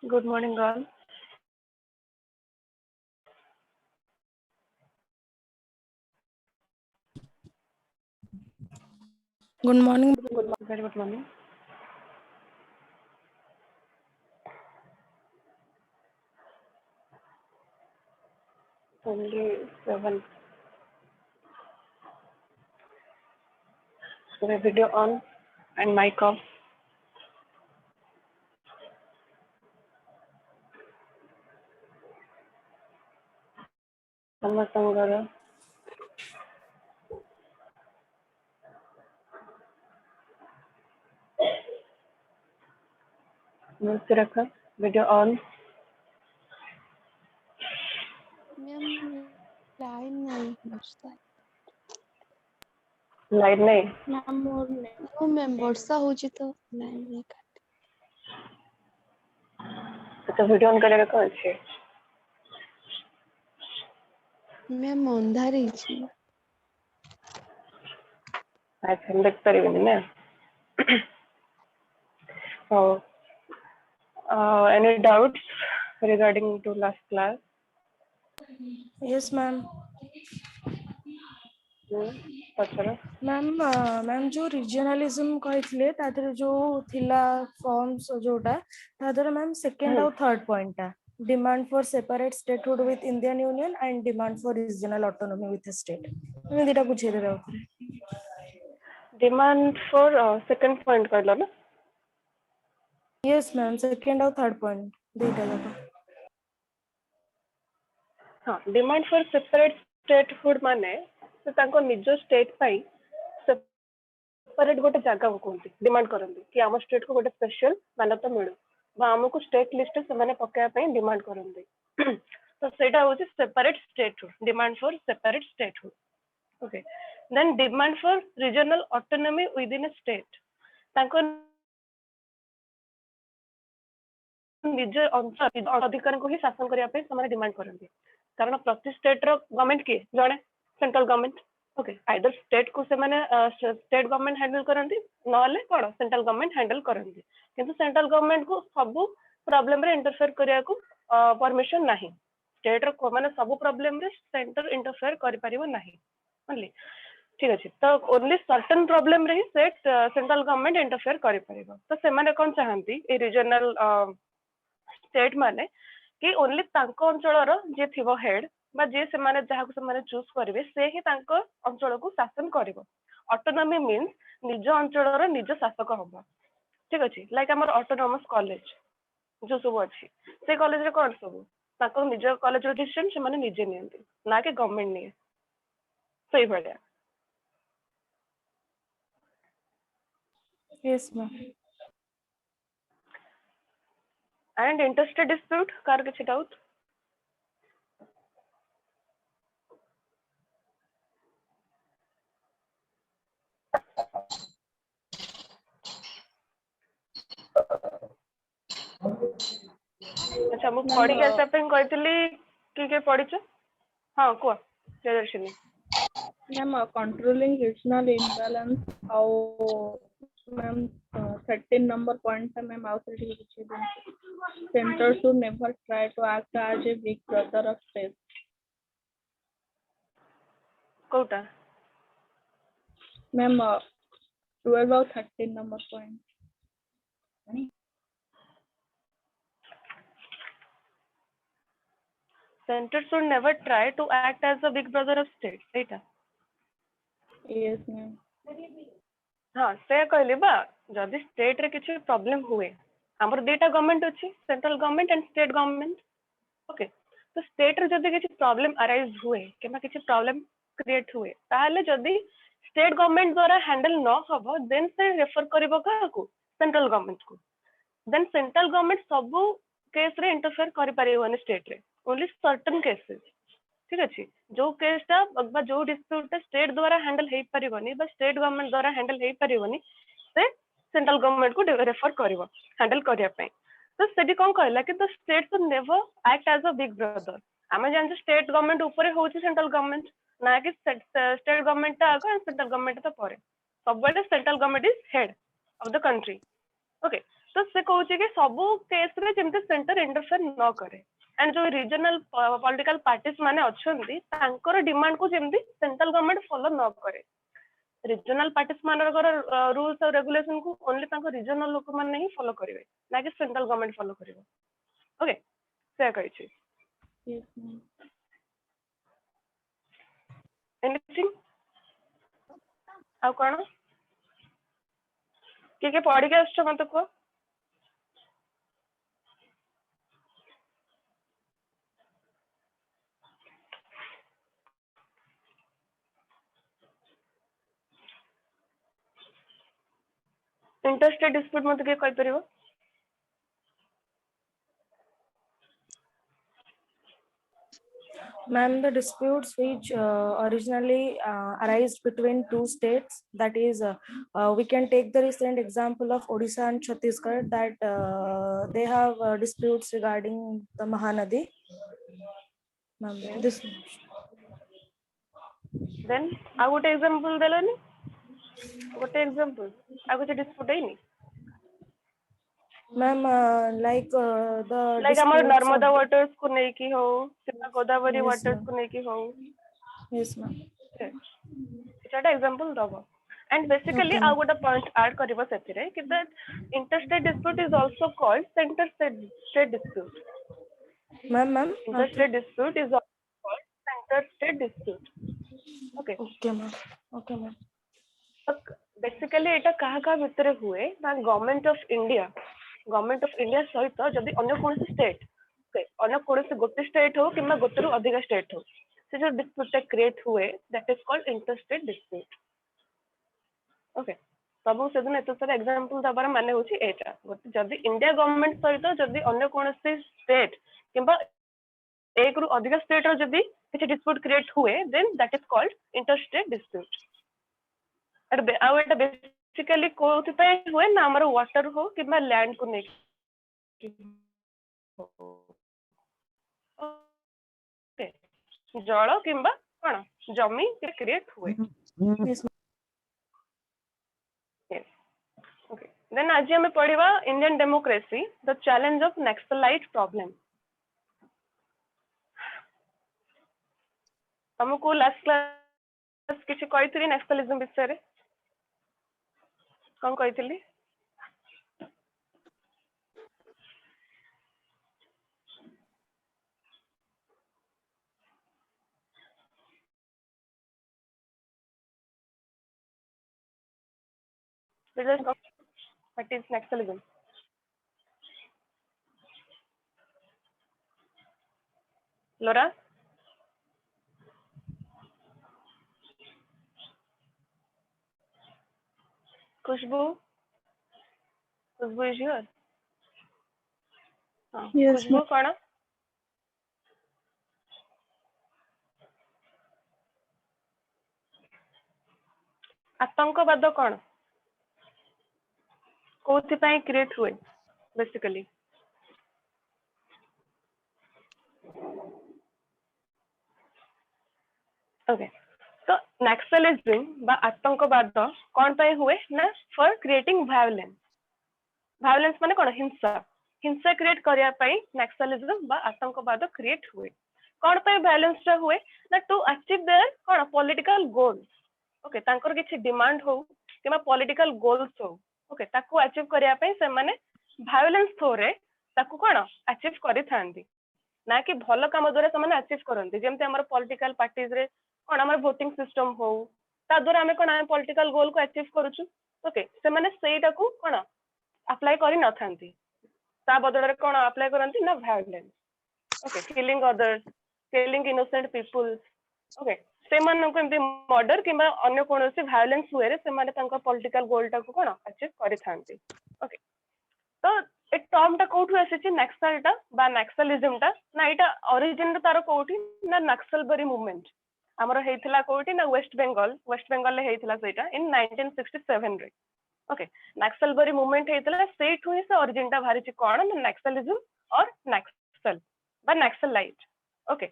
Good morning, all. Good morning. Very good morning. Only 7. So the video on and mic off. ସମସ୍ତଙ୍କର mute रखा video on ma'am line नहीं बरसा light नहीं ma'am मोर नहीं ओ ma'am वर्षा होची तो लाइन नहीं काट तो वीडियो ऑन करेगा कौन से मैम अंधारी छी अच्छा देख परिबनी ना so any doubts regarding to last class Yes, ma'am. पचरा मैम जो रीजनलिज्म कहथिले तादर जो थिला फॉर्म्स जोटा तादर मैम सेकंड और थर्ड पॉइंट ता demand for separate statehood with Indian union and demand for regional autonomy with state मैं दिटा पूछे देबे ऊपर डिमांड फॉर सेकंड पॉइंट कहला ना यस मैम सेकंड और थर्ड पॉइंट दिटा जाको हाँ डिमांड फॉर सेपरेट स्टेटहुड माने तो तांको निज स्टेट पाई सेपरेट गोटे जगह को कहते डिमांड करते कि आम स्टेट को गोटे स्पेशल मान्यता मिलू आमको स्टेट लिस्ट से पकाया डिमांड करते तो सेटा हूँ separate statehood demand for separate statehood okay then demand for regional autonomy within a state तांको निज अंचल अधिकार को ही शासन करने डिमांड करते कारण प्रति स्टेट रो गवर्नमेंट किए जड़े central government okay either state को से माने स्टेट गवर्नमेंट हैंडल करंती नहले कोन सेंट्रल गवर्नमेंट हैंडल करंती किंतु सेंट्रल गवर्नमेंट को सब प्रॉब्लम रे इंटरफेयर करिया को परमिशन नाही स्टेट रो माने सब प्रॉब्लम रे सेंटर इंटरफेयर करि परिबो नाही ओनली ठीक अछि तो ओनली सर्टेन प्रॉब्लम रे ही सेंट्रल गवर्नमेंट इंटरफेयर करि परिबो तो से माने कोन चाहंती ए रीजनल स्टेट माने कि ओनली तांको अंचल रो जे थिबो हेड बा जे से माने जहा को से माने चूज करिवे से ही तांको अंचल को शासन करिवो ऑटोनॉमी मींस निज अंचल रो निज शासक हबो ठीक अछि लाइक हमर ऑटोनॉमस कॉलेज जो सब अछि से कॉलेज रे कोन सब ताको निज कॉलेज रो डिसीजन से माने निजे नियंती ना कि गवर्नमेंट निये सही भलिया Yes, ma'am. And interstate dispute car किछि डाउट अच्छा मु पढ़ी के हिसाब पे कहतली के पढ़िछ हां को Priyadarshini ma'am controlling regional imbalance और मैम 13 नंबर पॉइंट है मैम आउट रे लिखि दें centre should never try to act as a big brother of state कोटा मैम 12 और 13 number point centre should never try to act as a big brother of state एटा yes ma'am हाँ से कहली बा जदि स्टेट रे किछि प्रॉब्लम हुए हमर दुटा गवर्नमेंट अछि central government and state government okay तो स्टेट रे जदि किछि प्रॉब्लम अराइज हुए किबा किछि प्रॉब्लम क्रिएट हुए ताहले जदि स्टेट गवर्नमेंट द्वारा हैंडल न हबो देन से रेफर करबो काकू सेंट्रल गवर्नमेंट को देन सेंट्रल गवर्नमेंट सब केस रे इंटरफेयर करि परिबोनी स्टेट रे ओनली सर्टेन केसेस ठीक अछि जो केसटा बा जो डिस्प्यूट स्टेट द्वारा हैंडल हेई परिबोनी बा स्टेट गवर्नमेंट द्वारा हैंडल हेई परिबोनी से सेंट्रल गवर्नमेंट को रेफर करिवो हैंडल करिया पई तो सेडी कोन कहला कि the state should never act as a big brother आमे जान स्टेट गवर्नमेंट ऊपर होची सेंट्रल गवर्नमेंट ना कि स्टेट गवर्नमेंट ता आगे सेंट्रल गवर्नमेंट ता परे सब बेले central government is head of the country okay तो से कहूची कि सब केस रे जेमते सेंटर इंटरफेयर न करे एंड जो रीजनल पॉलिटिकल पार्टीज माने अछंती तांकर डिमांड को जेमती सेंट्रल गवर्नमेंट फॉलो न करे रीजनल पार्टीज मानकर रूल्स और रेगुलेशन को ओनली तांको रीजनल लोक माने ही फॉलो करिवे ना कि सेंट्रल गवर्नमेंट फॉलो करिवे ओके से कहै छी यस मैम एनीथिंग आ कोन के पढ़ी के आछो मत को इंटरस्टेट डिस्प्यूट मत के कहि परिबो Ma'am, the disputes which originally arised between two states, that is, we can take the recent example of Odisha and Chhattisgarh, that they have disputes regarding the Mahanadi. Ma'am, this then आ गोटे example देलनी गोटे example आ गोटे dispute हैनी ma'am, like the like हमर disputes Narmada of, waters को नहीं की हो किंबा गोदावरी yes, वाटर्स ma'am. को नहीं की हो Yes, ma'am. एटा एग्जांपल दबो and basically Okay, uh ma'am. गोटे पॉइंट ऐड करबो सेतिरे कि the interstate dispute is also called centre state dispute Ma'am. Interstate dispute is also called centre state dispute okay Okay, ma'am. Okay, ma'am. Basically एटा कहा कहा भितर हुए ना government of India सहित जदि अन्य कोन स्टेट अन्य कोन गोटे स्टेट हो किंबा गोटे रु अधिक स्टेट हो से जो डिस्प्यूट क्रिएट हुए that is called interstate dispute okay सब से दिन एत सारा एग्जांपल दबार माने होची एटा गोटे जदि इंडिया गवर्नमेंट सहित जदि अन्य कोन स्टेट किंबा एक रु अधिक स्टेट रो जदि किछि डिस्प्यूट क्रिएट हुए then that is called interstate dispute आउ एटा बेसिकली कोथि पे हुए ना हमर वाटर हो किबा लैंड को नहीं ओके जल किबा कौन जमी क्रिएट हुए. Yes, ma'am. Okay. Then आज हमें पढ़िबा Indian democracy the challenge of naxalite problem. हमको लास्ट क्लास किसी कहितली नक्सलिज्म विषय रे कौन कहितली what is नक्सलिज्म. लोरा Khushboo Khushboo is here. Yes, Khushboo कौन आतंकवाद कौन कोथि पई क्रिएट हुए बेसिकली. ओके तो नक्सलिज्म बा आतंकवाद कौन पे हुए ना फॉर क्रिएटिंग वायलेंस. वायलेंस माने कौन हिंसा हिंसा क्रिएट करिया पई नक्सलिज्म बा आतंकवाद क्रिएट हुए. कौन पे वायलेंस हुए ना टू अचीव देयर कौन पॉलिटिकल गोल्स. ओके तांकर किछि डिमांड हो किमा पॉलिटिकल गोल्स हो. ओके ताको अचीव करिया पई से माने वायलेंस थ्रोरे ताको कौन अचीव करि थांदी ना कि भल काम द्वारा से माने अचीव करंती. जेमते हमर पॉलिटिकल पार्टीज रे कौन हमर वोटिंग सिस्टम हो ता द्वारा हमें कौन पॉलिटिकल गोल को अचीव करूछु. ओके से माने सेटा को कौन अप्लाई करि न थांती ता बदल रे कौन अप्लाई करंती ना violence. Okay killing others killing innocent people. Okay से माने को एमती मर्डर किबा अन्य कोनोसी वायलेंस हुए रे से माने तांका पॉलिटिकल गोल टा को कौन अचीव करि थांती. ओके तो ए टर्म टा कोठु आसीची नक्सल टा बा नक्सलिज्म टा ना एटा ओरिजिन तार कोठी ना नक्सलबरी मूवमेंट हमर हेइथिला कोठी ना वेस्ट बेंगल ले हेइथिला सेटा इन 1967 रे. ओके नक्सलबरी मूवमेंट हेइथिला सेठु ही से ओरिजिन टा भारिची कोन ना नक्सलिज्म और नक्सल बा नक्सलाइट. ओके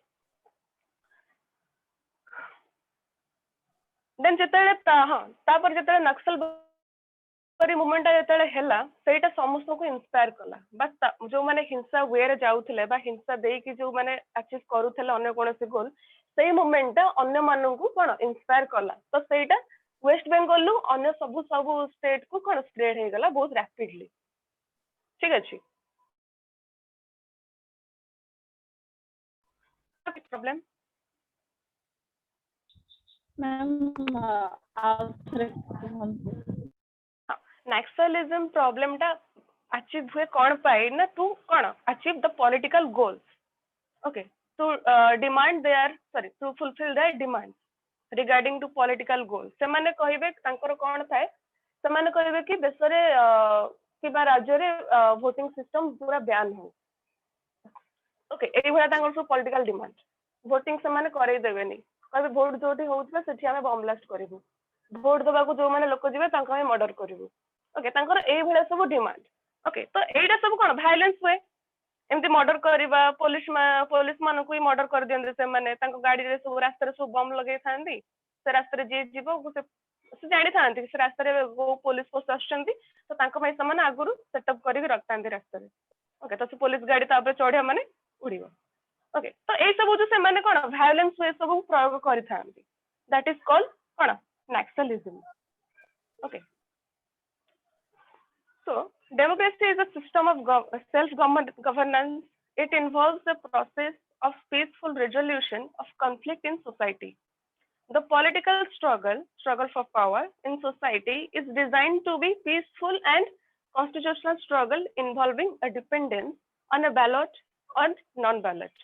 देन जेतेले तापर जेतेले नक्सल मूवमेंट जेतेले हैला सेटा समस्त को इंस्पायर कला. बस जो माने हिंसा वे रे जाउथिले बा हिंसा देई कि जो माने अचीव करूथिले अन्य कोनोसी गोल सेही मूवमेंट अन्य मानन को कोन इंस्पायर कला. तो सेटा वेस्ट बेंगल लु अन्य सब स्टेट को कोन स्प्रेड हे गला बहुत रैपिडली. ठीक अछि प्रॉब्लम मैम नक्सलिज्म प्रॉब्लम टा अचीव हुए कौन पाए ना टू कौन achieve the political goals. Okay to demand their sorry to fulfil their demand regarding to political goal. से माने कहिबे तांकर कोन थाए से माने कहिबे कि देश रे किबा राज्य रे वोटिंग सिस्टम पूरा बैन हो. ओके एई भला तांकर सो पॉलिटिकल डिमांड वोटिंग से माने करै देबेनी कहबे वोट जोटी होउतबे सेठी हमें बम ब्लास्ट करिवु. वोट दबा को जो माने लोक जिवे तांका हमें मर्डर करिवु. ओके तांकर एई भला सब डिमांड. ओके तो एइडा सब कोन वायलेंस हुए एमती मर्डर करवा पुलिस मान को मर्डर कर दियंते से माने तांको गाड़ी रे सब रास्ता रे सब बम लगे थांदी. से रास्ता रे जे जीवो से जानी थांती से रास्ता रे वो पुलिस फोर्स आछंती तो तांको भाई समान आगुरु सेटअप करी रखतांती रास्ता रे. ओके तो से पुलिस गाड़ी तापर चढ़िया माने उड़ीबो. ओके तो ए सब जो से माने कोन वायलेंस वे सब प्रयोग करि थांती दैट इज कॉल्ड कोन naxalism. Okay so democracy is a system of self-governance. It involves the process of peaceful resolution of conflict in society. The political struggle for power in society is designed to be peaceful and constitutional struggle involving a dependence on a ballot or non-ballot.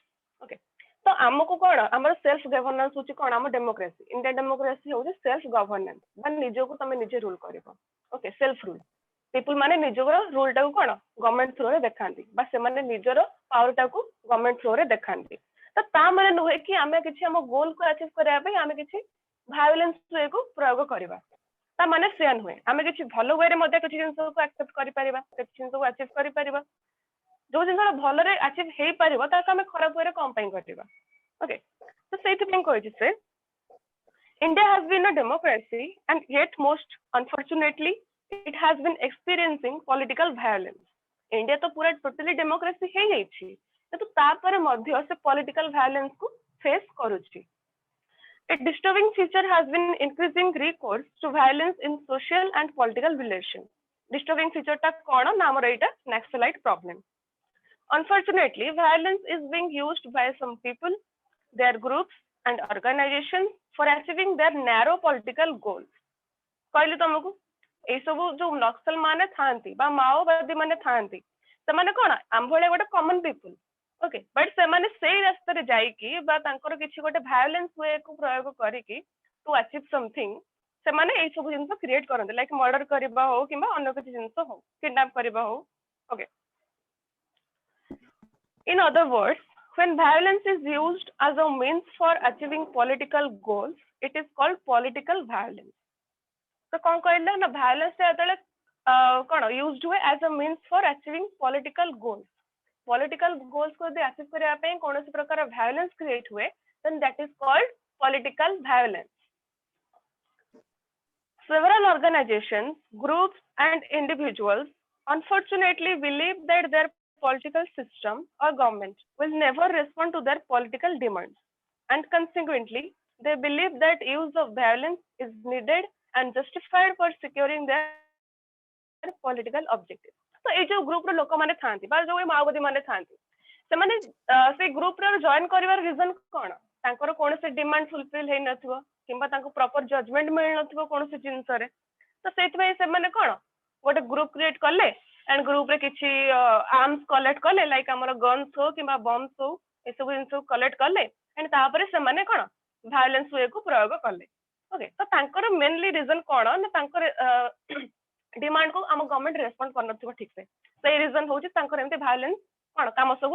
Okay. तो हमको कौन आम self governance होची कौन आम democracy Indian democracy होची self governance मान निजो को तमे निजे रूल करिवो. ओके सेल्फ रूल पीपल माने निजर रूल टाको कौन गवर्नमेंट थ्रू रे देखांती बा से माने निजर पावर टाको गवर्नमेंट थ्रू रे देखांती. तो ता माने नुहे कि आमे किछि हम गोल को अचीव करया पई आमे किछि वायलेंस वे को प्रयोग करबा ता माने सेन हुए आमे किछि भलो वे रे मध्ये किछि जिंस को एक्सेप्ट करि परिबा किछि जिंस को अचीव करि परिबा. जो जिंस भलो रे अचीव हेई परिबो ता आमे खराब वे रे कम पई करबा. ओके तो सेति पई कहै छी से India has been a democracy, and yet most unfortunately it has been experiencing political violence. India तो पूरा totally democracy है ही छी, तो तापर मध्य से political violence को face करूची. A disturbing feature has been increasing recourse to violence in social and political relations. Disturbing feature टा कौन ना हमर एटा Naxalite problem. Unfortunately, violence is being used by some people, their groups and organizations for achieving their narrow political goals. कहली तुमको ए सब जो नक्सल माने थांती बा माओवादी माने थांती से माने कोन आम भले गोटे कॉमन पीपल ओके बट से माने सेही रास्ता रे जाई की बा तांकर किछि गोटे वायलेंस वे को प्रयोग करी की टू अचीव समथिंग से माने ए सब जिंस क्रिएट करन लाइक मर्डर करबा हो किबा अन्य किछि जिंस हो किडनैप करबा हो okay in other words when violence is used as a means for achieving political goals it is called political violence. तो कौन कहला ना violence से अतले कौन used हुए as a means for achieving political goals. Political goals को यदि achieve करने पे कौन सी प्रकार violence create हुए then that is called political violence. Several organizations, groups and individuals unfortunately believe that their political system or government will never respond to their political demands and consequently they believe that use of violence is needed and justified for securing their political objectives. तो ये जो group रो लोक माने थांती बा जो माओवादी माने थांती से माने से ग्रुप रो जॉइन करिवार रीजन कोन तांकर कोन से डिमांड फुलफिल हे नथुवा किंबा तांको प्रॉपर जजमेंट मिल नथुवा कोन से जिंस रे तो सेति में से माने कोन गोटे ग्रुप क्रिएट करले एंड ग्रुप रे किछि आर्म्स कलेक्ट करले लाइक हमर गन्स हो किंबा बम्स हो ए सब जिंस कलेक्ट करले एंड तापर से माने कोन वायलेंस वे को प्रयोग करले ओके तो तांकर मेनली रीजन कोन ना तांकर डिमांड को हम गवर्नमेंट रेस्पोंड कर नथिबो ठीक से सही रीजन होची तांकर एमते वायलेंस कोन काम सब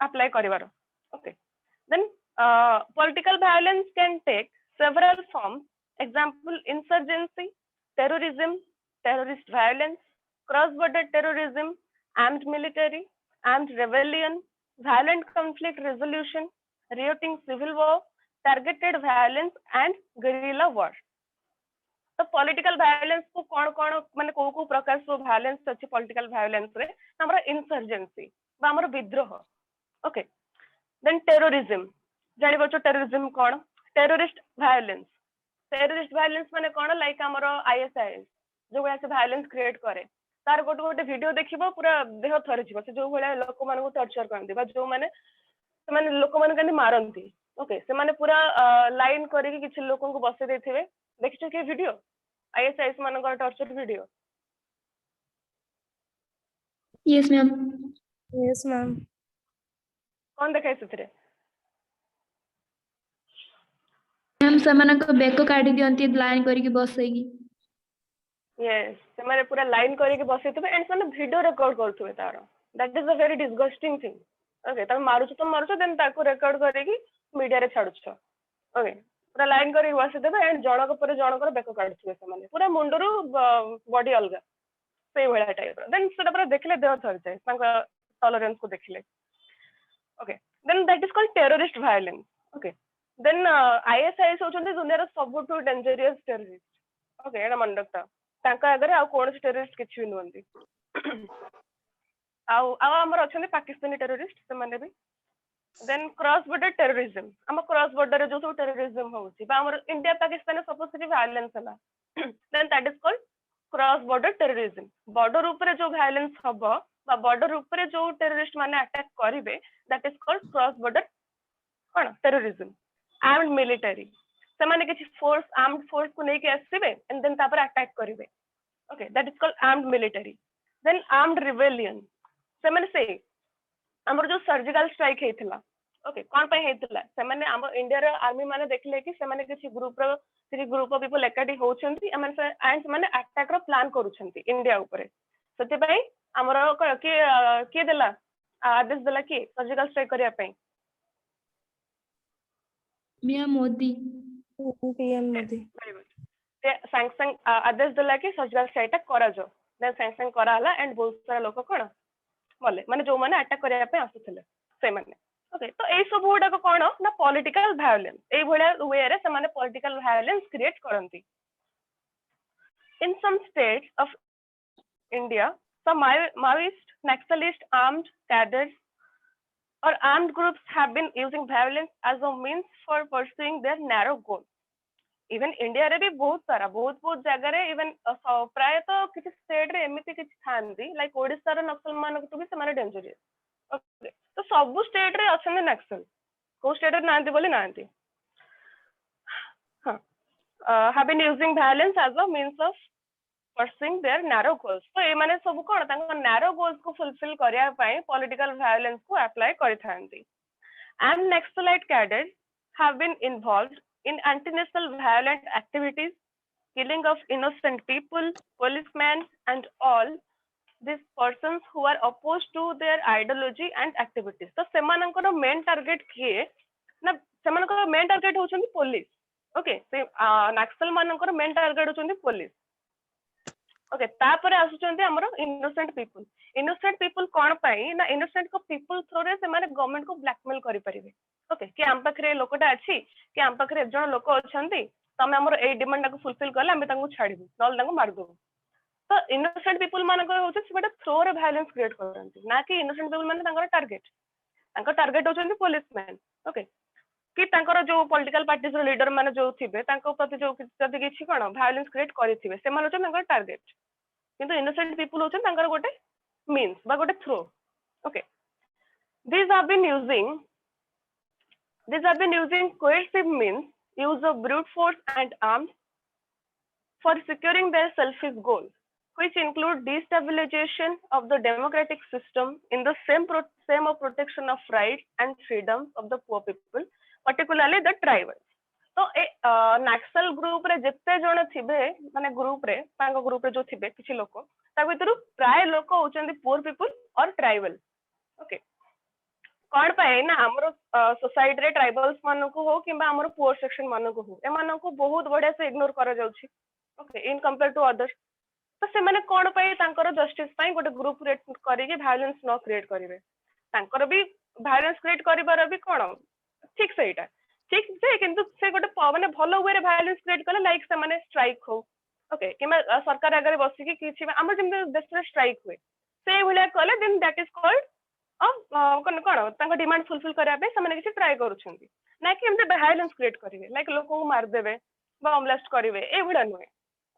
अप्लाई करिवार okay then political violence can take several forms example insurgency terrorism terrorist violence cross border terrorism armed military armed rebellion violent conflict resolution rioting civil war targeted violence and guerrilla war. तो political violence को कौन कौन माने को प्रकार सो violence अछि political violence रे हमर इंसर्जेंसी बा हमर विद्रोह ओके देन टेररिज्म जानि बचो टेररिज्म कौन टेररिस्ट वायलेंस माने कौन लाइक हमर आईएसआईएस जो भले से वायलेंस क्रिएट करे तार गोटे गोटे वीडियो देखिबो पूरा देह थरे जिवो से जो भले लोक माने को टॉर्चर करन दिबा जो माने लोक माने कनी मारंती ओके से माने पूरा लाइन करी कि किछि लोकन को बसे देथिबे देखिছো के वीडियो आईएसआईएस माने को torture video yes ma'am Yes, ma'am. कौन देखाय सेथरे मैम सेमानक बेक काढी दियंती लाइन करिके बसैगी यस से माने पूरा लाइन करी के बसेथिबे एंड माने वीडियो रिकॉर्ड करथुबे तारो that is a very disgusting thing okay तम मारुछ देन ताको रिकॉर्ड करेगी मीडिया रे छाडुछ ओके पूरा लाइन करी बसेथिबे एंड जनक पर जनकर बेक काढुथुबे से माने पूरा मुंडरू बॉडी अलगा से भला टाइप देन सेटा पूरा देखले देह थर जाय तांका टॉलरेंस को देखले okay then that is called terrorist violence okay then ISIS होचंदी दुनिया रो सबटू डेंजरियस टेररिस्ट ओके एना मन रखता तांका अगर आ कोन टेररिस्ट किछि भी नहंती आ हमर अछंदी पाकिस्तानी टेररिस्ट से माने भी देन क्रॉस बॉर्डर टेररिज्म हम क्रॉस बॉर्डर रे जो सब टेररिज्म होउची बा हमर इंडिया पाकिस्तान सपोजिटिव वायलेंस हला then that is called cross border terrorism border ऊपर जो वायलेंस हबो बा बॉर्डर ऊपर जो टेररिस्ट माने अटैक करिवे that is called cross border कोन टेररिज्म आर्म्ड मिलिटरी से माने किछि फोर्स आर्म्ड फोर्स को नै के आसीबे एंड देन तापर अटैक करिवे okay that is called armed military then armed rebellion से माने से हमर जो सर्जिकल स्ट्राइक हेतिला ओके कोन पय हेतिला से माने हम इंडिया रो आर्मी माने देखले कि से माने किछि ग्रुप ऑफ पीपल एकाडी होचंती एंड माने अटैक रो प्लान करूछंती इंडिया ऊपर सते पय हमर के देला आदेश देला कि सर्जिकल स्ट्राइक करिया पय मिया Modi PM Modi. Very good sanction आदेश देला कि सर्जिकल स्ट्राइक करा जो देन सैंक्शन करा हला एंड बहुत सारा लोक कोन मले माने जो माने अटैक करिया पे आसुथले से माने ओके तो ए सब गुडा कौन ना पॉलिटिकल वायलेंस ए भलिया वे रे से पॉलिटिकल वायलेंस क्रिएट करंती in some states of India some Maoist, Naxalist, armed cadres or armed groups have been using violence as a means for pursuing their narrow goals. Even India रे भी बहुत सारा बहुत जगह रे even प्राय तो किसी स्टेट रे एमिति किसी थांदी लाइक ओडिशा रे नक्सल मान को भी से डेंजरियस ओके तो सब स्टेट रे अछन नक्सल को स्टेट रे नांती बोली नांती हां have been using violence as a means of pursuing their narrow goals. So ए माने सब कोन तांको narrow goals को fulfill करिया पई political violence को apply करिथांती. And Naxalite cadres have been involved in anti-national violent activities, killing of innocent people, policemen and all these persons who are opposed to their ideology and activities. So सेमानकर main target किए ना सेमानकर main target होचंदी police. Okay, से नक्सल मानकर main target होचंदी police. Okay तापर आसुचंती हमर innocent people कोन पई ना innocent को people through रे से माने गवर्नमेंट को ब्लैकमेल करि परिबे ओके कि हम पाखरे लोकटा अछि कि हम पाखरे एक जण लोक अछंती तमे हमर ए डिमांड को फुलफिल करले हम तांको छाडिबु नल तांको मार देबु तो इनोसेंट पीपल माने को होछ सेटा थ्रू रे वायलेंस क्रिएट करंती ना कि इनोसेंट पीपल माने तांकर टारगेट होचंती पुलिसमैन ओके कि तांकर जो पॉलिटिकल पार्टीज रो लीडर माने जो थिबे तांको प्रति जो जदी किछि कोन वायलेंस क्रिएट करिथिबे से माने तांकर टारगेट किंतु इनोसेंट पीपल होचन तांकर गोटे मींस बा गोटे throw okay these have been using coercive means use of brute force and arms for securing their selfish goals which include destabilization of the democratic system in the same of protection of rights and freedoms of the poor people, particularly the tribals. तो ए नक्सल group रे जत्ते जण थिबे माने group रे तांको group रे जो थिबे किछि लोक ता भितरु प्राय लोक होचंदी पुअर पीपल और ट्राइबल ओके कोन पाए ना हमरो सोसाइटी रे ट्राइबल्स मानको हो किबा हमरो पुअर सेक्शन मानको हो ए मानको बहुत बढ़िया से इग्नोर करा जाउछि okay in compare to others तो से माने कोन पाए तांकर जस्टिस पाए गोटे ग्रुप क्रिएट करी के वायलेंस न क्रिएट करिवे तांकर भी वायलेंस क्रिएट करिबार भी कोन ठीक सेटा ठीक जे किंतु से गोटे माने भलो वे रे वायलेंस क्रिएट कले लाइक से माने स्ट्राइक हो ओके किमा सरकार आगे बसी कि किछि हमर जेम देश रे स्ट्राइक हुए से भलिया कले देन दैट इज कॉल्ड कोन कोन तांको डिमांड फुलफिल करिया पे से माने किछि ट्राई करूछंती ना कि हम वायलेंस क्रिएट करिवे लाइक लोक को मार देबे बम ब्लास्ट करिवे ए भलिया नुए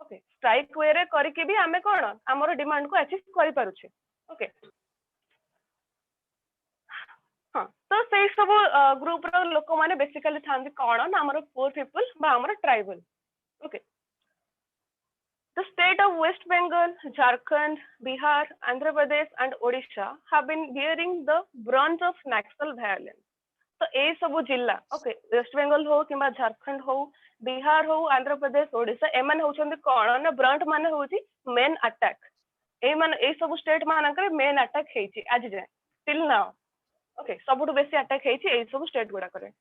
ओके स्ट्राइक वे रे करी के भी हमें कोन हमर डिमांड को अचीव करि पारुछे ओके हाँ तो से सब ग्रुप रो लोक माने बेसिकली थांदी कोन ना हमर पुअर पीपल बा हमर tribal okay The state of West Bengal, Jharkhand, Bihar, Andhra Pradesh and Odisha have been bearing the brunt of Naxal violence. तो ए सब जिला ओके वेस्ट बेंगल हो किबा झारखंड हो बिहार हो आंध्र प्रदेश ओडिशा एमन होचंदी कोन ना ब्रंट माने होची मेन अटैक ए मान ए सब स्टेट मानकर मेन अटैक हेची आज जाय टिल नाउ ओके सबुटु बेसी अटैक हेची ए सब स्टेट गुडा करे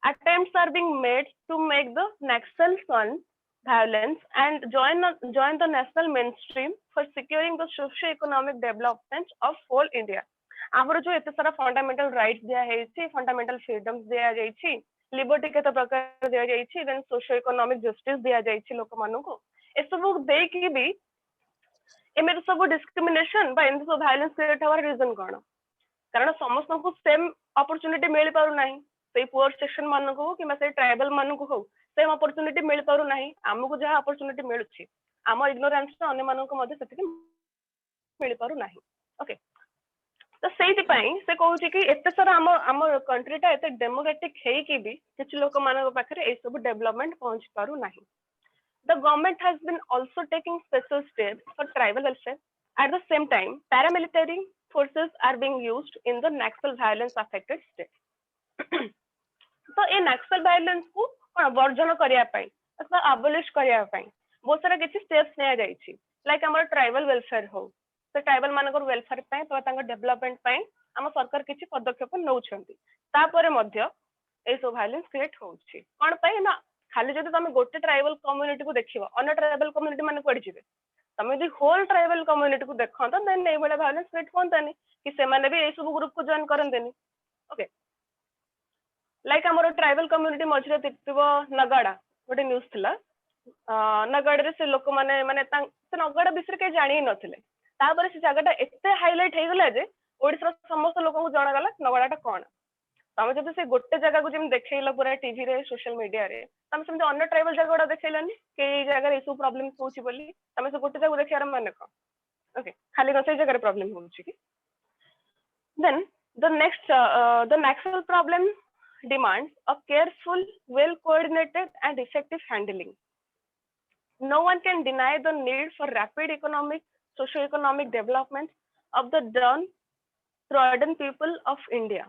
attempts are being made to make the Naxal fund violence and join the national mainstream for securing the socio-economic development of whole India. आमर जो एते सारा फंडामेंटल राइट्स दिया हेछि फंडामेंटल फ्रीडम्स दिया जाइछि लिबर्टी केते प्रकार दिया जाइछि देन सोशियो इकोनॉमिक जस्टिस दिया जाइछि लोक मानु को ए सब दे कि भी एमे सब डिस्क्रिमिनेशन बा इन सब वायलेंस क्रिएट होवर रीजन कोन कारण समस्त को सेम अपॉर्चुनिटी मिल पारु नाही से पुअर सेक्शन मानु को कि से ट्राइबल मानु को हो सेम अपॉर्चुनिटी मिल पारु नाही हमको जहा अपॉर्चुनिटी मिलुछि हम इग्नोरेंस से अन्य मानु को मध्ये सेति मिल पारु नाही ओके तो सेति पई से कहूछि कि एते सारा हम कंट्री ता एते डेमोक्रेटिक हेई कि भी किछ लोक मानक पाखरे ए सब डेवलपमेंट पहुंच पारु नाही the government has been also taking special steps for tribal welfare at the same time paramilitary forces are being used in the Naxal violence affected states तो ए नक्सल वायलेंस को कोन वर्जन करिया पई अथवा अबोलिश करिया पई बहुत सारा किछि स्टेप्स नया जाइछि लाइक हमर ट्राइबल वेलफेयर हो तो ट्राइबल मानकर वेलफेयर पई तो तांको डेवलपमेंट पई हम सरकार किछि पदक्षेप नउछंती तापरे मध्य ए सो वायलेंस क्रिएट होछि कोन पई ना खाली जदि तमे गोटे ट्राइबल कम्युनिटी को देखिबो अन्य ट्राइबल कम्युनिटी माने पड़ी जिवे तमे यदि होल ट्राइबल कम्युनिटी को देखो तो देन ए वाला वायलेंस क्रिएट होंतानी कि से माने भी ए सब ग्रुप को जॉइन करन देनी ओके लाइक आमर ट्राइबल कम्युनिटी मझे देखिव नगाड़ा गोटे न्यूज थिला नगाड़े से लोक माने माने से नगाड़ा विषय कहीं जानी नथिले तापर से जगह एते हाइलाइट हो गला जे ओडिसा समस्त लोक को जणा गला नगाड़ा कौन तमें जब से गोटे जगह को जमी देखला पूरा टीवी रे सोशल मीडिया रे तमें सेमती अन्य ट्राइबल जगह देखलानी कई जगह ये सब प्रॉब्लम होची बोली तमें से गोटे जगह देखियार माने कौन ओके खाली न से जगह प्रॉब्लम होची कि then the Naxal problem demands a careful, well coordinated and effective handling. No one can deny the need for rapid economic, socio-economic development of the downtrodden people of India.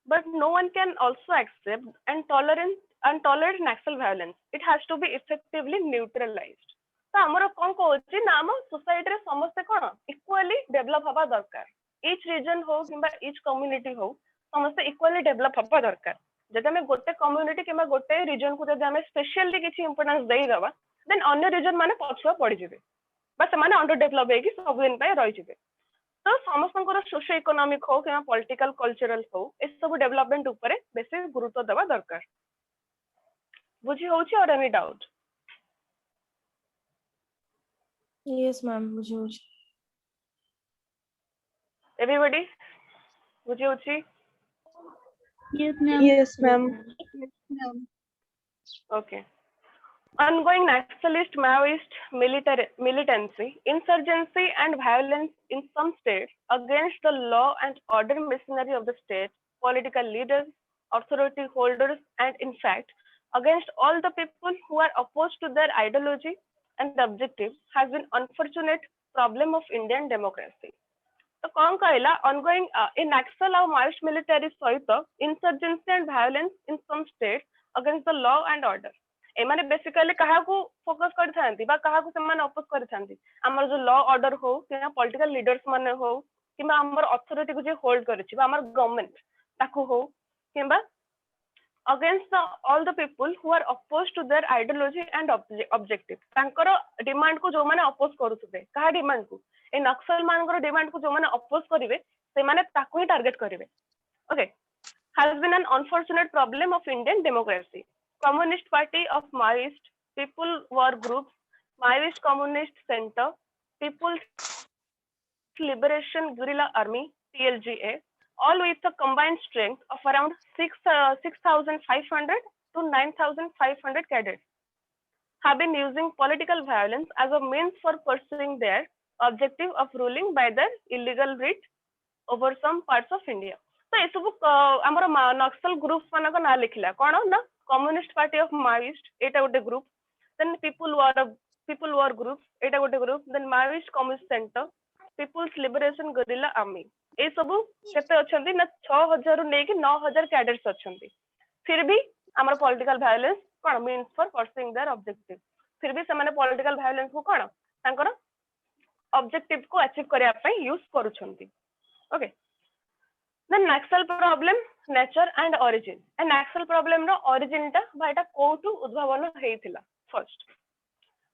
But no one can also accept and tolerate Naxal violence. It has to be effectively neutralized. तो आमर कौन कहूँ ना आम society समस्ते कौन equally develop हवा दरकार इच रिजन हो कि इच कम्युनिटी हो समस्ते इक्वाली डेभलप हवा दरकार जब आम गोटे कम्युनिटी कि गोटे रिजन को जब आम स्पेशली किसी इंपोर्टेंस देदेबा देन अन्य रिजन माने पछुआ पड़े बा से अंडर डेभलप होगी सब दिन रही तो समस्त सोशो इकोनॉमिक हो कि पॉलिटिकल कल्चरल हो ए सब डेवलपमेंट उपरे बेसी गुरुत्व देवा दरकार बुझी होची और एनी डाउट Yes, ma'am. बुझे एवरीबॉडी बुझी होची Yes, ma'am. Yes, ma'am. okay ongoing nationalist maoist militancy insurgency and violence in some states against the law and order machinery of the state political leaders authority holders and in fact against all the people who are opposed to their ideology and objective has been unfortunate problem of Indian democracy. तो कौन कहला ongoing in Naxal और Maoist military सहित insurgency and violence in some states against the law and order. एमाने basically कहा को focus करथांती बा कहा को समान अपोज करथांती हमर जो लॉ ऑर्डर हो कि पॉलिटिकल लीडर्स माने हो कि हमर अथॉरिटी को जे होल्ड करछि बा हमर गवर्नमेंट ताको हो किबा against all the people who are opposed to their ideology and objective तांकर डिमांड को जो माने अपोज करूथबे कहा डिमांड को ए नक्सल मानकर डिमांड को जो माने अपोज करिवे से माने ताको ही टारगेट करिवे okay has been an unfortunate problem of Indian democracy. Communist Party of Maoist, People War Groups, Maoist Communist Center, People's Liberation Guerrilla Army, PLGA, all with a combined strength of around 6,500 to 9,500 cadets, have been using political violence as a means for pursuing their objective of ruling by their illegal writ over some parts of India. तो ये सब आमर नक्सल group मानक ना लिखला कौन ना communist party of Maoist एटा गोटे group then people war group एटा गोटे group then Maoist communist centre people's liberation guerrilla army ए सब केते अछंती ना 6000 रु लेके 9000 कैडेट्स अछंती फिर भी आमर political violence cone means for pursuing there objective फिर भी से माने पॉलिटिकल वायलेंस को कोन तांकर ऑब्जेक्टिव को अचीव करिया पई यूज करूछंती okay The Naxal problem, nature and origin. A Naxal problem ro origin ta ba eta kotu udbhavan heithila. First,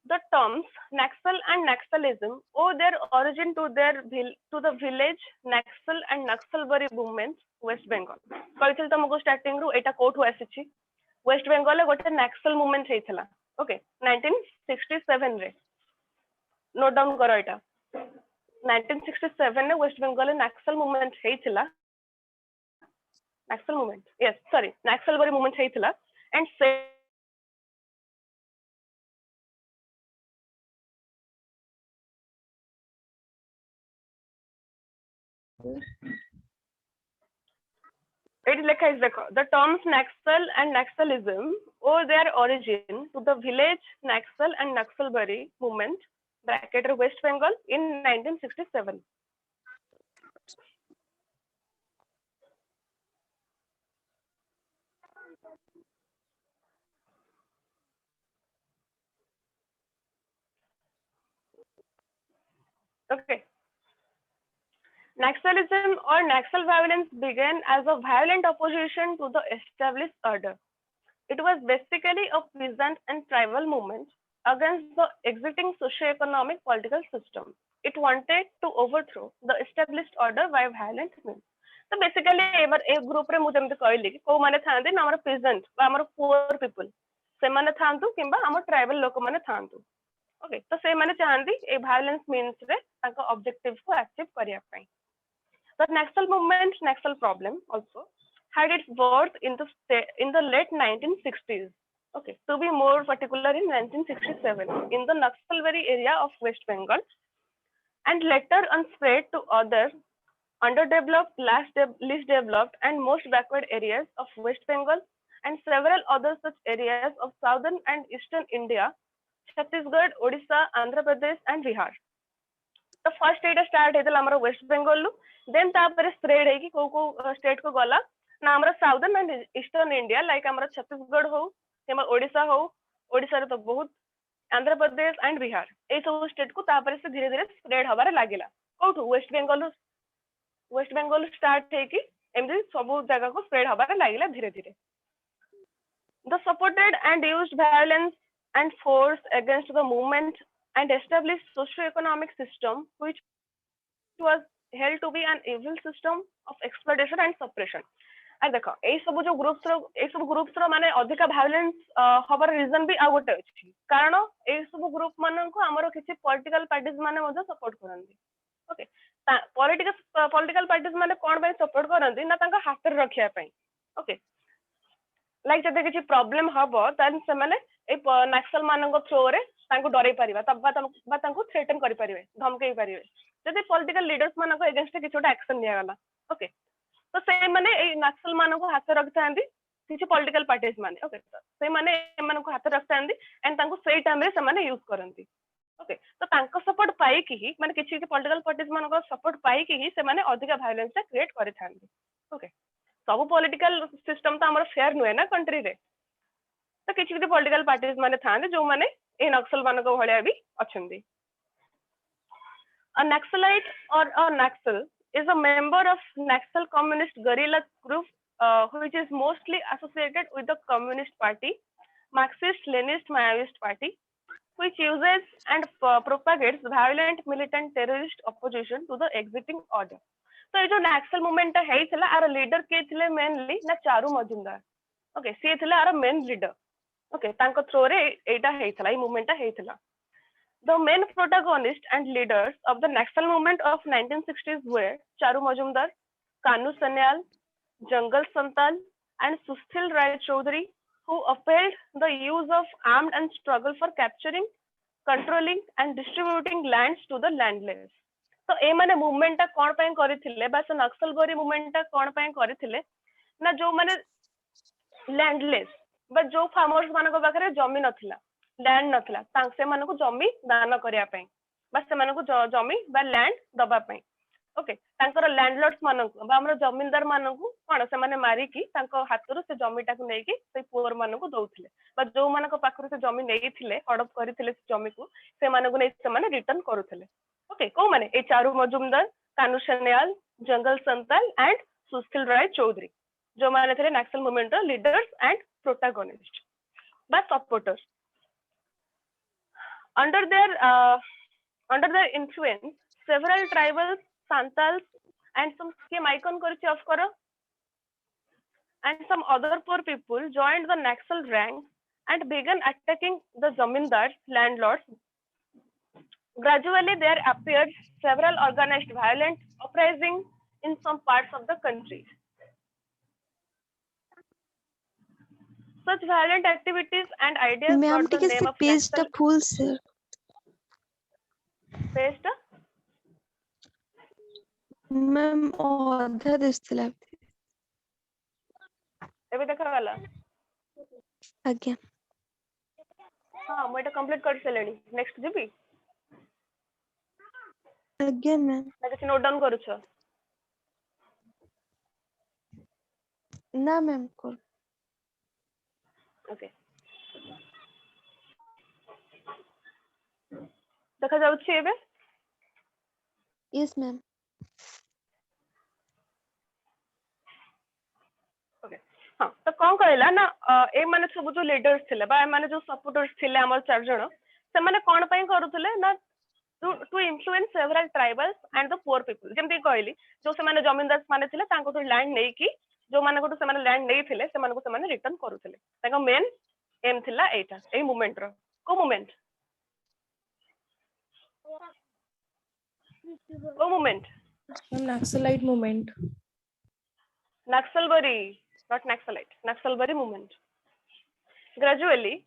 the terms Naxal and Naxalism owe their origin to the village Naxal and Naxalbari movements West Bengal. कहथिल तमको starting ru eta कोठु आसीछि West Bengal गोटे Naxal movement हेithila. Okay, 1967 रे. Note down करो एटा. 1967 ने West Bengal Naxal movement हेithila. Naxal movement, yes, sorry, Naxalbari movement heithila and it lekha is the terms Naxal and Naxalism owe their origin to the village Naxal and Naxalbari movement bracketed West Bengal in 1967. Okay. Naxalism or Naxal violence began as a violent opposition to the established order. It was basically a peasant and tribal movement against the existing socio-economic political system. It wanted to overthrow the established order by violent means. तो basically ए group रे मु जेमते कहली कि को माने थांदे ना हमर pageant बा हमर पुअर पीपल से माने थांतु किंबा हमर ट्राइबल लोक माने थांतु ओके तो से माने चाहंदी ए वायलेंस मीन्स रे ताको ऑब्जेक्टिव को अचीव करिया पई the Naxal movement Naxal problem also had its birth in the late 1960s okay to be more particular in 1967 in the Naxalbari area of West Bengal and later on spread to other underdeveloped, least developed, and most backward areas of West Bengal and several other such areas of southern and eastern India, Chhattisgarh, Odisha, Andhra Pradesh, and Bihar. The first state start हेतला हमारा West Bengal लु, then तापर spread है कि को state को गला ना हमारा southern and eastern India like हमारा छत्तीसगढ़ हो, हमारा ओडिशा हो, ओडिशा रे तो बहुत आंध्र प्रदेश एंड बिहार ए सब स्टेट को तापर से धीरे धीरे स्प्रेड हबारे लागिला कोठु वेस्ट बेंगल स्टार्ट है कि एमदी सब जगह को स्प्रेड हबारे लागिला धीरे धीरे the supported and used violence and force against the movement and established socio-economic system which was held to be an evil system of exploitation and suppression. आ देखो ए सब जो ग्रुप्स रो माने अधिका वायलेंस हबर रीजन भी आ गोटे अछि कारण ए सब ग्रुप मानन को हमरो किछि पॉलिटिकल पार्टीज माने मजे सपोर्ट करंदी ओके पॉलिटिकल पार्टीज माने कोन बे सपोर्ट करंदी ना तांका हाथ रे रखिया पई ओके लाइक जदि किछि प्रॉब्लम हबो तन से माने ए नक्सल मानन को थ्रो रे तांको डरै परिबा तब तांको थ्रेटन करि परिबे धमकै परिबे जदि पॉलिटिकल लीडर्स मानको अगेंस्ट किछोटा एक्शन निया गला ओके तो से माने ए नक्सल मानको हाथ रखतांदी किछि पॉलिटिकल पार्टीज माने ओके से माने मानको हाथ रखतांदी एंड तांको सेई टाइम रे से माने यूज करंती ओके तो तांको सपोर्ट पाई कि ही माने किछि पॉलिटिकल पार्टीज मानको सपोर्ट पाई कि ही से माने अधिका वायलेंस क्रिएट करिथांदी ओके सब पॉलिटिकल सिस्टम तो हमर फेयर नुए ना कंट्री रे तो किछि पॉलिटिकल पार्टीज माने थांदे जो माने ए नक्सल मानको भलिया भी अछंदी a Naxalite or a Naxal is a member of Naxal communist guerrilla group which is mostly associated with the Communist Party, Marxist Leninist Maoist Party, which uses and propagates violent militant terrorist opposition to the existing order. तो ये जो Naxal movement है थिला are leader के थिले mainly ना Charu Majumdar okay सी थिला are main leader okay तांको थ्रो रे एटा है थिला ई मूवमेंट है थिला The main protagonists and leaders of the Naxal movement of 1960s were Charu Majumdar, Kanu Sanyal, Jungle Santal, and Susthil Rai Chaudhary, who upheld the use of armed and struggle for capturing, controlling, and distributing lands to the landless. तो ए माने movement टा कोन पय करिथिले बस नक्सल बरी movement टा कोन पय करिथिले ना जो माने लैंडलेस बट जो फार्मर्स मानको पाखरे जमी नथिला लैंड नथिला तांक से मानको जमी दान करिया पय बस से मानको जमी बा लैंड दबा पय ओके तांकर लैंडलॉर्ड्स मानको बा हमर जमींदार मानको कोन से माने मारी की तांको हातरो से जमीटा को नेकी से पुअर मानको दउथिले बा जो मानको पाखरो से जमी नेइथिले हड़प करिथिले जमी को से मानको नै से माने रिटर्न करूथिले ओके को माने ए चारू मजुमदार कानू सन्याल जंगल संताल एंड सुस्थिल राय चौधरी जो माने थे नक्सल मूवमेंट लीडर्स एंड प्रोटैगनिस्ट बा supporters under their influence several tribal santals and some scheme icon korichi off karo and some other poor people joined the Naxal ranks and began attacking the zamindars landlords. Gradually there appeared several organized violent uprisings in some parts of the country. Such violent activities and ideas ma'am got the टिके name से of page टा Naxal. Full से Paste ma'am अधा दिसथिला एबे देखा गला आज्ञा हाँ मैं एटा कंप्लीट कर सलेनी नेक्स्ट जीबी आज्ञा मैम ना किसी नोट डाउन करूछ ना मैम को ओके देखा जाउछि एबे यस मैम ओके हाँ तो कौन कहला ना ए माने सब जो लीडर्स थिले बा ए माने जो सपोर्टर्स थिले हमर चार जण से माने कोन पई करूथिले ना to influence several tribals and the poor people जेमती कहली जो से माने जमींदार माने थिले तांको तो लैंड नै कि जो माने को से माने लैंड नै थिले से माने को से माने रिटर्न करूथिले तांको मेन एम थिला एटा ए मूवमेंट रो को movement Naxalite movement. Naxalbari, not Naxalite, Naxalbari movement. Gradually,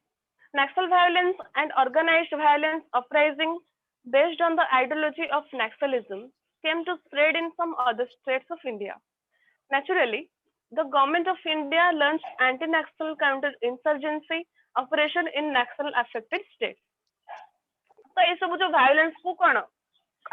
Naxal violence and organized violence uprising based on the ideology of Naxalism came to spread in some other states of India. Naturally, the government of India launched anti-Naxal counter-insurgency operation in Naxal-affected states. तो ये सब जो violence को कौन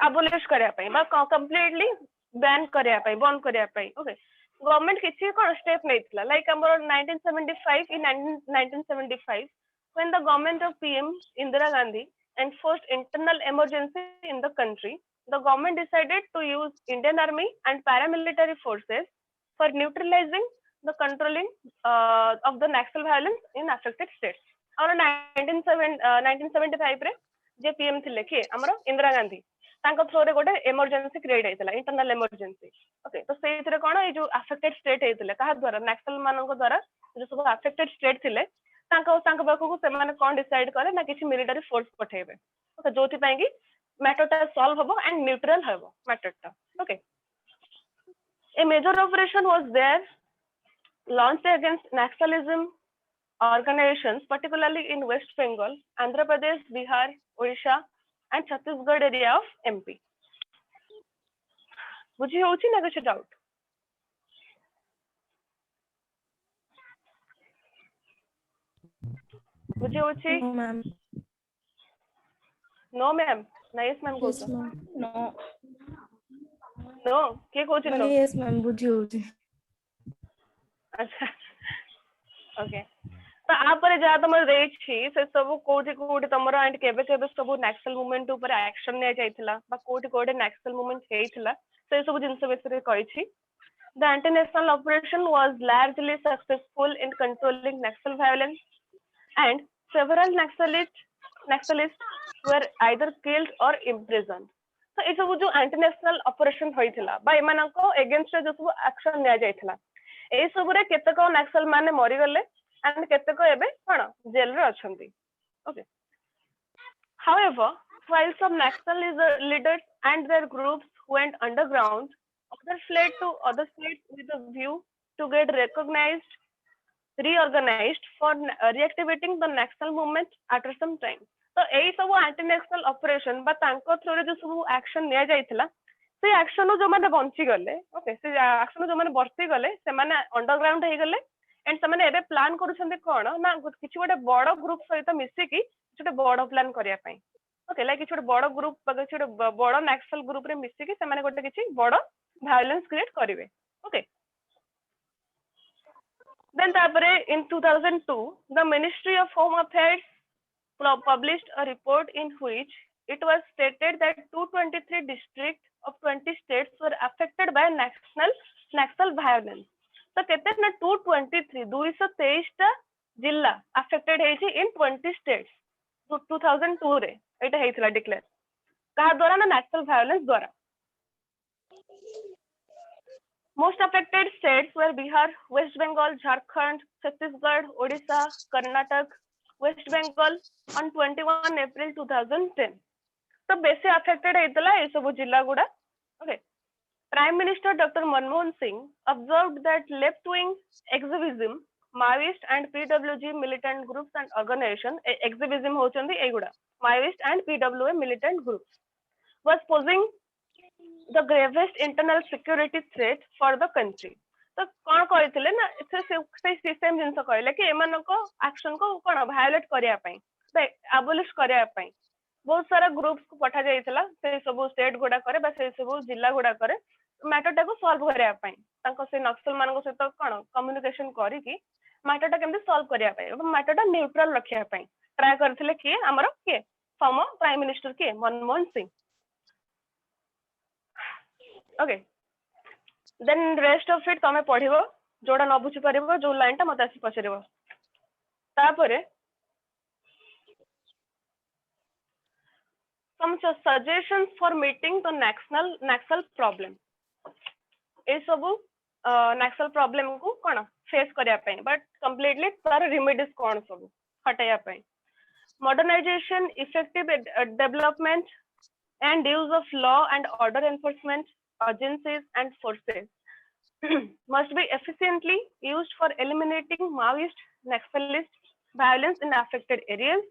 abolish करिया पाई बा completely ban करिया पाई बंद करिया पाई okay government किसी को step नहीं थला like हमरो 1975 in 1975 when the government of PM Indira Gandhi enforced internal emergency in the country, the government decided to use Indian Army and paramilitary forces for neutralizing the controlling of the Naxal violence in affected states. और 1975 रे जे PM थिले कि हमरो इंदिरा गांधी तांको through रे गोटे emergency create हेतला internal emergency okay तो सेइथरे कोन ए जो अफेक्टेड स्टेट हेतले कहा द्वारा नक्सल मानको द्वारा जो सब अफेक्टेड स्टेट थिले तांको पाखु से माने कोन डिसाइड करे ना किछि मिलिटरी फोर्स पठेबे ओके जोथि पई कि मैटर ता सॉल्व हबो एंड न्यूट्रल हबो मैटर ता okay a major operation was there launched against Naxalism organizations, particularly in West Bengal, Andhra Pradesh, Bihar, Odisha, and Chhattisgarh area of MP. बुझी होची ना कुछ डाउट? बुझी होची? No, ma'am. No, ma'am. Nice, ma'am. Yes, ma'am. No. No. के Kochi no? Yes, ma'am. बुझी होची. अच्छा. Okay. तो आपरे जहाँ तमर रेच छी से सब कोठी कोठी तमर एंड केबे केबे सब नक्सल मूवमेंट ऊपर एक्शन ने जाइथिला बा कोठी कोठी नक्सल मूवमेंट हेइथिला से सब जिंस बेसरे कहि छी the international operation was largely successful in controlling Naxal violence and several Naxalists were either killed or imprisoned. तो ये सब जो इंटरनेशनल ऑपरेशन होइथिला बा एमानको अगेंस्ट जो सब एक्शन ने जाइथिला ए सब रे केतक नक्सल माने मरि गले and केतक एबे कोन जेल रे अछंती okay however while some Naxal leaders and their groups went underground others fled to other states with a view to get reorganized for reactivating the Naxal movement after some time तो एई सब anti national operation बा तांको through रे जो सब action निया जाइथिला से action जो माने बंची गले ओके से एक्शन जो माने बर्ती गले से माने अंडरग्राउंड हे गले एंड से माने एबे प्लान करूछन्ते कोन ना किछि गोटे बड़ ग्रुप सहित मिसी कि छोटे बड़ प्लान करिया पई ओके लाइक छोटे बड़ ग्रुप छोटे बड़ नक्सल ग्रुप रे मिसी कि से माने गोटे किछि बड़ वायलेंस क्रिएट करिवे okay then tapare in 2002 the Ministry of Home Affairs published a report in which it was stated that 223 districts of 20 states were affected by Naxal violence. तो केते ना 223 223 टा जिल्ला अफेक्टेड हेछि इन 20 states 2002 रे एटा हेइथिला डिक्लेयर का द्वारा ना नक्सल वायलेंस द्वारा Most affected states were Bihar, West Bengal, Jharkhand, Chhattisgarh, Odisha, Karnataka, West Bengal on 21 April 2010. So basically affected heitala ए सब जिल्ला गुडा okay Prime Minister Dr. Manmohan Singh observed that left-wing extremism, Maoist and PWG militant groups and organization, extremism होचंदी एगुडा, Maoist and PWA militant groups, was posing the gravest internal security threat for the country. तो कौन कहथिले ना से system जिंस कहले कि एमन को action को कोन वायलेट करिया पई तो एबोलिश करिया पई बहुत सारा ग्रुप्स को पठा जाइथिला से सब स्टेट गुडा करे बा से सब जिल्ला गुडा करे मैटर टा को सॉल्व करिया पई तांको से नक्सल मानको से तो कोन कम्युनिकेशन करी कि मैटर टा केमते सॉल्व करिया पई मैटर टा न्यूट्रल रखिया पई ट्राई करथिले कि हमरो के फॉर्मर प्राइम मिनिस्टर के Manmohan Singh okay then rest of it तमे पढिबो जोडा न बुझी परिबो जो लाइन टा मते आसी पछरिबो तापरे some suggestions for meeting the naxal problem. ए सब naxal problem को कौन फेस करिया पई बट कंप्लीटली तार रेमेडीज कौन सब हटाया पई. Modernization, effective development and use of law and order enforcement agencies and forces must be efficiently used for eliminating Maoist, Naxalist violence in affected areas